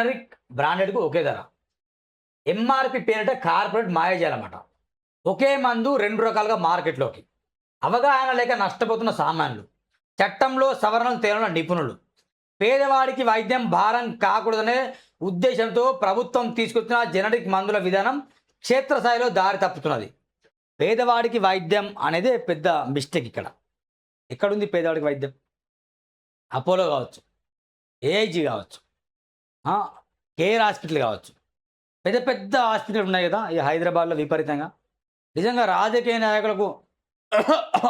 Generic బ్రాండెడ్కు ఒకే ధర. MRP పేరిట corporate మాయజాలన్నమాట. ఒకే మందు రెండు రకాలుగా మార్కెట్లోకి. అవగాహన లేక నష్టపోతున్న సామాన్యులు, చట్టంలో సవరణలు తేలిన నిపుణులు, పేదవాడికి వైద్యం భారం కాకూడదనే ఉద్దేశంతో ప్రభుత్వం తీసుకొచ్చిన జనరిక్ మందుల విధానం క్షేత్రస్థాయిలో దారి తప్పుతున్నది. పేదవాడికి వైద్యం అనేది పెద్ద మిస్టేక్. ఎక్కడుంది పేదవాడికి వైద్యం? అపోలో కావచ్చు, ఏఐజీ కావచ్చు, కేర్ హాస్పిటల్ కావచ్చు, పెద్ద పెద్ద హాస్పిటల్ ఉన్నాయి కదా ఈ హైదరాబాద్లో విపరీతంగా. నిజంగా రాజకీయ నాయకులకు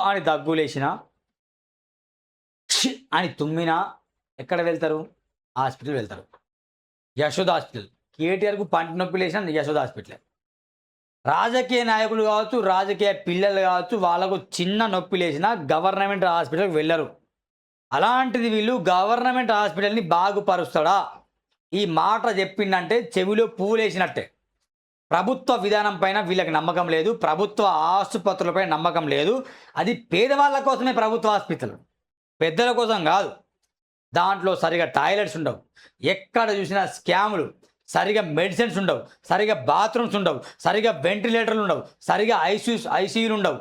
అని దగ్గులేసిన అని తుమ్మినా ఎక్కడ వెళ్తారు? హాస్పిటల్ వెళ్తారు. యశోద హాస్పిటల్. కేటీఆర్కు పంటి నొప్పి లేచిన యశోద హాస్పిటల్. రాజకీయ నాయకులు కావచ్చు, రాజకీయ పిల్లలు కావచ్చు, వాళ్ళకు చిన్న నొప్పి లేచిన గవర్నమెంట్ హాస్పిటల్కి వెళ్ళరు. అలాంటిది వీళ్ళు గవర్నమెంట్ హాస్పిటల్ని బాగుపరుస్తాడా? ఈ మాట చెప్పిందంటే చెవిలో పువ్వు లేచినట్టే. ప్రభుత్వ విధానం పైన వీళ్ళకి నమ్మకం లేదు, ప్రభుత్వ ఆసుపత్రులపై నమ్మకం లేదు. అది పేదవాళ్ళ కోసమే ప్రభుత్వ ఆసుపత్రులు, పెద్దల కోసం కాదు. దాంట్లో సరిగా టాయిలెట్స్ ఉండవు, ఎక్కడ చూసినా స్కాములు, సరిగా మెడిసిన్స్ ఉండవు, సరిగా బాత్రూమ్స్ ఉండవు, సరిగా వెంటిలేటర్లు ఉండవు, సరిగా ఐసీయూలు ఉండవు,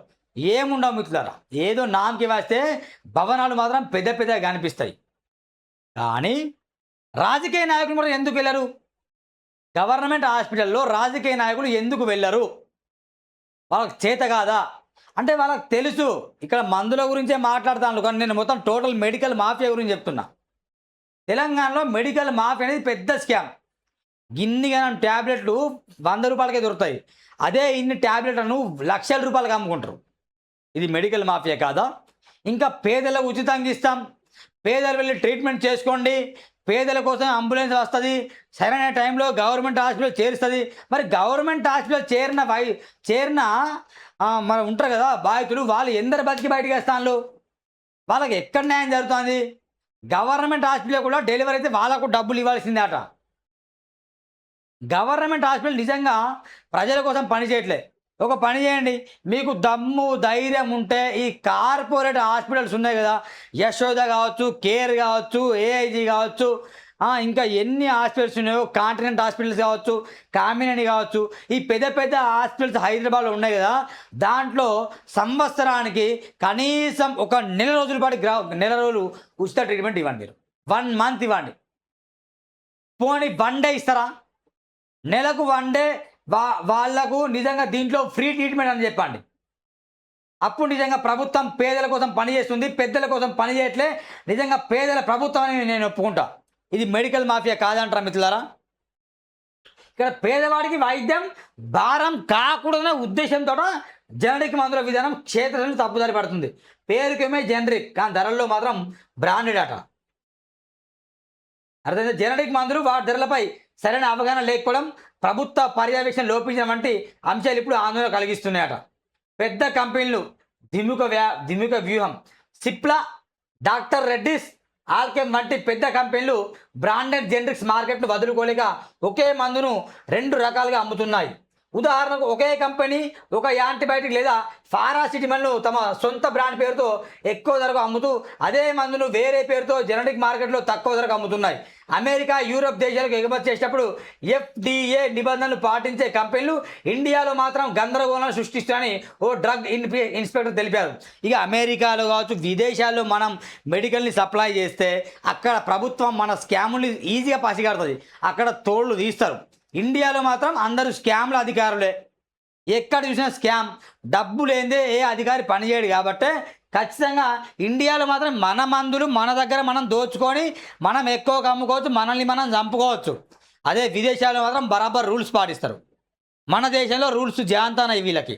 ఏముండవు మిత్రులారా. ఏదో నామకి వేస్తే భవనాలు మాత్రం పెద్ద పెద్దగా కనిపిస్తాయి. కానీ రాజకీయ నాయకులు కూడా ఎందుకు వెళ్ళరు? గవర్నమెంట్ హాస్పిటల్లో రాజకీయ నాయకులు ఎందుకు వెళ్ళరు? వాళ్ళకి చేత కాదా? అంటే వాళ్ళకి తెలుసు ఇక్కడ మందుల గురించే మాట్లాడతాను, కానీ నేను మొత్తం టోటల్ మెడికల్ మాఫియా గురించి చెప్తున్నా. తెలంగాణలో మెడికల్ మాఫియా అనేది పెద్ద స్కామ్. గిన్నిగానం ట్యాబ్లెట్లు 100 రూపాయలకే దొరుకుతాయి. అదే ఇన్ని ట్యాబ్లెట్లను లక్షల రూపాయలకు అమ్ముకుంటారు. ఇది మెడికల్ మాఫియా కాదా? ఇంకా పేదలకు ఉచితంగా ఇస్తాం, పేదలు వెళ్ళి ట్రీట్మెంట్ చేసుకోండి, పేదల కోసం అంబులెన్స్ వస్తుంది, సరైన టైంలో గవర్నమెంట్ హాస్పిటల్ చేరుస్తుంది. మరి గవర్నమెంట్ హాస్పిటల్ చేరిన మన ఉంటారు కదా బాధితులు, వాళ్ళు ఎందరు బతికి బయటికి వేస్తాను? వాళ్ళకి ఎక్కడ న్యాయం జరుగుతుంది? గవర్నమెంట్ హాస్పిటల్ కూడా డెలివరీ అయితే వాళ్ళకు డబ్బులు ఇవ్వాల్సిందే అట. గవర్నమెంట్ హాస్పిటల్ నిజంగా ప్రజల కోసం పని చేయట్లే. ఒక పని చేయండి, మీకు దమ్ము ధైర్యం ఉంటే ఈ కార్పొరేట్ హాస్పిటల్స్ ఉన్నాయి కదా, యశోద కావచ్చు, కేర్ కావచ్చు, ఏఐజీ కావచ్చు, ఇంకా ఎన్ని హాస్పిటల్స్ ఉన్నాయో, కాంటినెంట్ హాస్పిటల్స్ కావచ్చు, కామినేని కావచ్చు, ఈ పెద్ద పెద్ద హాస్పిటల్స్ హైదరాబాద్లో ఉన్నాయి కదా, దాంట్లో సంవత్సరానికి కనీసం ఒక నెల రోజుల పాటు నెల రోజులు ఉచిత ట్రీట్మెంట్ ఇవ్వండి. మీరు 1 మంత్ ఇవ్వండి. పోనీ 1 డే ఇస్తారా? నెలకు 1 డే వాళ్లకు నిజంగా దీంట్లో ఫ్రీ ట్రీట్మెంట్ అని చెప్పండి. అప్పుడు నిజంగా ప్రభుత్వం పేదల కోసం పనిచేస్తుంది, పెద్దల కోసం పని చేయట్లే. నిజంగా పేదల ప్రభుత్వం అని నేను ఒప్పుకుంటా. ఇది మెడికల్ మాఫియా కాదంటారా మిత్రులారా? ఇక్కడ పేదవాడికి వైద్యం భారం కాకూడదనే ఉద్దేశంతో జనరిక్ మందుల విధానం క్షేత్రంలో తప్పుదారి పడుతుంది. పేరుకేమే జనరిక్, కానీ ధరల్లో మాత్రం బ్రాండెడ్ అట. అర్థమైంది? జనరిక్ మందులు వాటి ధరలపై సరైన అవగాహన లేకపోవడం, ప్రభుత్వ పర్యవేక్షణ లోపించడం వంటి అంశాలు ఇప్పుడు ఆందోళన కలిగిస్తున్నాయట. పెద్ద కంపెనీలు దిముక వ్యూహం, సిప్లా, డాక్టర్ రెడ్డిస్, ఆల్కెమ్ వంటి పెద్ద కంపెనీలు బ్రాండెడ్ జెనరిక్స్ మార్కెట్ను వదులుకోలేక ఒకే మందును 2 రకాలుగా అమ్ముతున్నాయి. ఉదాహరణకు ఒకే కంపెనీ ఒక యాంటీబయాటిక్ లేదా పారాసిటమాల్ను తమ సొంత బ్రాండ్ పేరుతో ఎక్కువ ధరకు అమ్ముతూ అదే మందును వేరే పేరుతో జెనరిక్ మార్కెట్లో తక్కువ ధరకు అమ్ముతున్నాయి. అమెరికా, యూరోప్ దేశాలకు ఎగుమతి చేసేటప్పుడు FDA నిబంధనలు పాటించే కంపెనీలు ఇండియాలో మాత్రం గందరగోళాన్ని సృష్టిస్తాయని ఓ డ్రగ్ ఇన్స్పెక్టర్ తెలిపారు. ఇక అమెరికాలో కావచ్చు, విదేశాల్లో మనం మెడికల్ని సప్లై చేస్తే అక్కడ ప్రభుత్వం మన స్కాముల్ని ఈజీగా పసిగడుతుంది, అక్కడ తోళ్ళు తీస్తారు. ఇండియాలో మాత్రం అందరూ స్కామ్ల అధికారులే. ఎక్కడ చూసినా స్కామ్, డబ్బు లేదే ఏ అధికారి పనిచేయడు. కాబట్టి ఖచ్చితంగా ఇండియాలో మాత్రం మన మందులు మన దగ్గర మనం దోచుకొని మనం ఎక్కువగా అమ్ముకోవచ్చు, మనల్ని మనం చంపుకోవచ్చు. అదే విదేశాల్లో మాత్రం బరాబర్ రూల్స్ పాటిస్తారు. మన దేశంలో రూల్స్ జాంతానాయి వీళ్ళకి.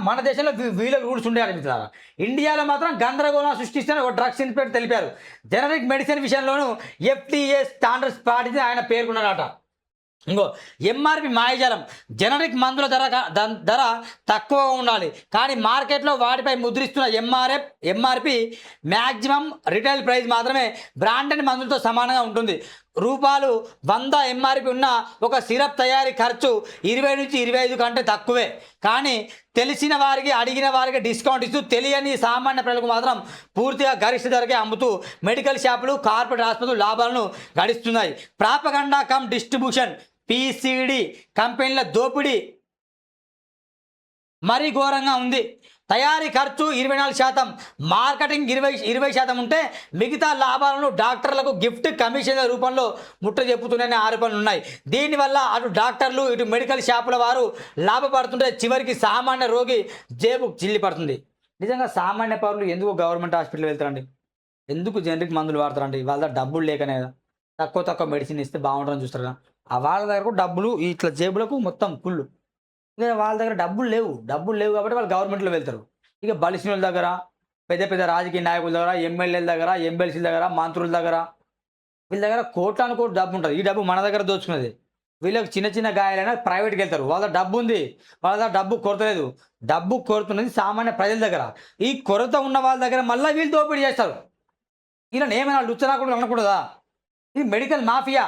మన దేశంలో వీళ్ళ రూల్స్ ఉండాలి మిత్రులారా. ఇండియాలో మాత్రం గందరగోళం సృష్టిస్తున్న ఒక డ్రగ్స్ ఇన్స్పెక్టర్ తెలిపారు. జనరిక్ మెడిసిన్ విషయంలోనూ FDA స్టాండర్డ్స్ పాటించి ఆయన పేర్కొన్నారట. ఇంకో ఎంఆర్పి మాయజాలం, జనరిక్ మందుల ధర తక్కువగా ఉండాలి, కానీ మార్కెట్లో వాటిపై ముద్రిస్తున్న ఎంఆర్పి మ్యాక్సిమం రిటైల్ ప్రైస్ మాత్రమే బ్రాండెడ్ మందులతో సమానంగా ఉంటుంది. రూపాయలు 100 ఎంఆర్పి ఉన్న ఒక సిరప్ తయారీ ఖర్చు 20 నుంచి 25 కంటే తక్కువే. కానీ తెలిసిన వారికి అడిగిన వారికి డిస్కౌంట్ ఇస్తూ తెలియని సామాన్య ప్రజలకు మాత్రం పూర్తిగా గరిష్ట ధరకే అమ్ముతూ మెడికల్ షాపులు కార్పొరేట్ ఆసుపత్రులు లాభాలను గడిస్తున్నాయి. ప్రాపగండా కమ్ డిస్ట్రిబ్యూషన్ పీసీడీ కంపెనీల దోపిడీ మరీ ఘోరంగా ఉంది. తయారీ ఖర్చు 24%, మార్కెటింగ్ 20% ఉంటే మిగతా లాభాలను డాక్టర్లకు గిఫ్ట్ కమిషన్ల రూపంలో ముట్ట చెప్పుతున్నాయనే ఆరోపణలు ఉన్నాయి. దీనివల్ల అటు డాక్టర్లు ఇటు మెడికల్ షాపుల వారు లాభపడుతుంటే చివరికి సామాన్య రోగి జేబు చిల్లిపడుతుంది. నిజంగా సామాన్య పౌరులు ఎందుకు గవర్నమెంట్ హాస్పిటల్ వెళ్తారండి? ఎందుకు జనరిక్ మందులు వాడతారండి? వాళ్ళ డబ్బులు లేకనే కదా. తక్కువ మెడిసిన్ ఇస్తే బాగుంటుందని చూస్తారా? ఆ వాళ్ళ దగ్గర డబ్బులు ఇట్లా జేబులకు మొత్తం ఫుల్. ఇక వాళ్ళ దగ్గర డబ్బులు లేవు కాబట్టి వాళ్ళు గవర్నమెంట్లో వెళ్తారు. ఇక బలిసిన దగ్గర, పెద్ద రాజకీయ నాయకుల దగ్గర, ఎమ్మెల్యేల దగ్గర, ఎమ్మెల్సీల దగ్గర, మంత్రుల దగ్గర, వీళ్ళ దగ్గర కోట్లాను కోట్లు డబ్బు ఉంటుంది. ఈ డబ్బు మన దగ్గర దోచుకున్నది. వీళ్ళకి చిన్న గాయాలైనా ప్రైవేట్కి వెళ్తారు. వాళ్ళ డబ్బు ఉంది, వాళ్ళ దగ్గర డబ్బు కొరత లేదు. డబ్బు కొరతున్నది సామాన్య ప్రజల దగ్గర. ఈ కొరత ఉన్న వాళ్ళ దగ్గర మళ్ళీ వీళ్ళు దోపిడీ చేస్తారు. వీళ్ళని ఏమైనా లుచ్చరాకుండా అనకూడదా? ఇది మెడికల్ మాఫియా,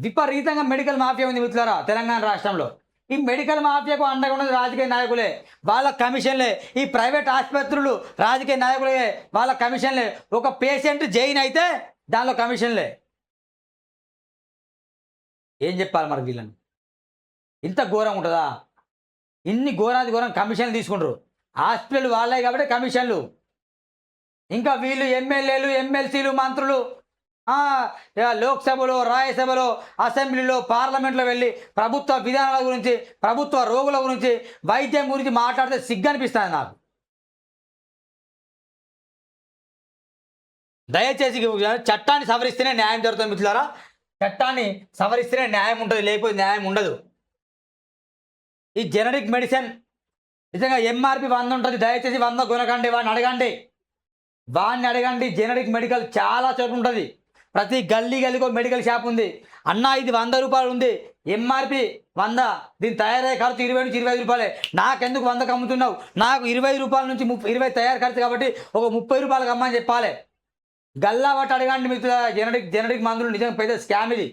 విపరీతంగా మెడికల్ మాఫియా ఉంది మిత్రులారా తెలంగాణ రాష్ట్రంలో. ఈ మెడికల్ మాఫియాకు అండగా ఉన్నది రాజకీయ నాయకులే, వాళ్ళ కమిషన్లే. ఈ ప్రైవేట్ ఆసుపత్రులు రాజకీయ నాయకులే, వాళ్ళ కమిషన్లే. ఒక పేషెంట్ జైన్ అయితే దానిలో కమిషన్లే. ఏం చెప్పాలి మరి వీళ్ళని? ఇంత ఘోరం ఉంటుందా? ఇన్ని ఘోరం కమిషన్లు తీసుకుంటారు. హాస్పిటల్ వాళ్ళే కాబట్టి కమిషన్లు. ఇంకా వీళ్ళు ఎమ్మెల్యేలు, ఎమ్మెల్సీలు, మంత్రులు లోక్సభలో, రాజ్యసభలో, అసెంబ్లీలో, పార్లమెంట్లో వెళ్ళి ప్రభుత్వ విధానాల గురించి, ప్రభుత్వ రోగుల గురించి, వైద్యం గురించి మాట్లాడితే సిగ్గు అనిపిస్తుంది నాకు. దయచేసి చట్టాన్ని సవరిస్తేనే న్యాయం జరుగుతుంది మిత్రులారా. చట్టాన్ని సవరిస్తేనే న్యాయం ఉంటుంది, లేకపోతే న్యాయం ఉండదు. ఈ జెనరిక్ మెడిసిన్ నిజంగా ఎంఆర్పి 100 ఉంటుంది. దయచేసి 100 కొనకండి. వాడిని అడగండి. జెనరిక్ మెడికల్ చాలా చోటు ఉంటుంది. ప్రతి గల్లీకో మెడికల్ షాప్ ఉంది. అన్నా ఇది 100 రూపాయలు ఉంది, ఎంఆర్పి 100, దీని తయారయ్యే ఖర్చు 20 నుంచి 25 రూపాయలే. నాకెందుకు 100కి అమ్ముతున్నావు? నాకు 20 రూపాయల నుంచి 20 తయారు ఖర్చు కాబట్టి ఒక 30 రూపాయలకు అమ్మని చెప్పాలి. గల్లా బట్టి అడగండి మీకు. జెనరిక్ మందులు నిజంగా పెద్ద స్కామ్ ఇది.